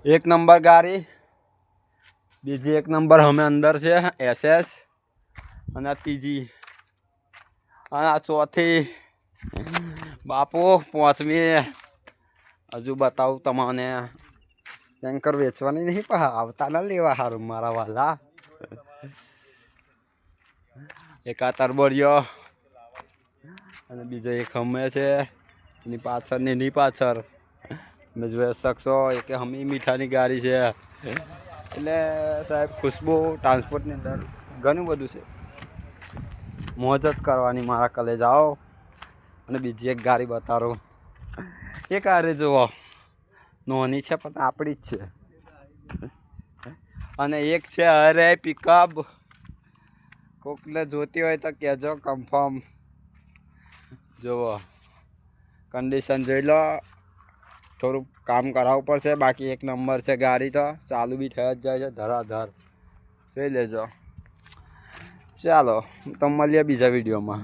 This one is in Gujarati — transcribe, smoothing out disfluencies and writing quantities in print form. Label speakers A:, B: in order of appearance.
A: એક નંબર ગાડી, બીજી એક નંબર અમે અંદર છે SS, અને ત્રીજી અને આ ચોથી બાપુ પાંચમી હજુ બતાવું તમને. ટેન્કર વેચવાની નહીં પણ આવતા ના લેવા સારું મારા વાલા. એક આ તરબોરિયો અને બીજો એક અમે છે એની પાછળ ને એની પાછળ તમે જોઈ શકશો. એક હમી મીઠાની ગાડી છે. એટલે સાહેબ ખુશ્બુ ટ્રાન્સપોર્ટની અંદર ઘણું બધું છે. મોજ જ કરવાની મારા કલેજ આવો. અને બીજી એક ગાડી બતાવું. એક આરે જુઓ નોની છે પણ આપણી જ છે. અને એક છે અરે પિકઅપ. કોકને જોતી હોય તો કહેજો કન્ફર્મ. જુઓ કન્ડિશન જોઈ લો. થોડુંક કામ કરાવવું પડશે. બાકી એક નંબર છે ગાડી તો ચાલુ બી થઈ જ જાય છે ધરાધર. જોઈ લેજો. ચાલો તો મળીએ બીજા વિડીયોમાં.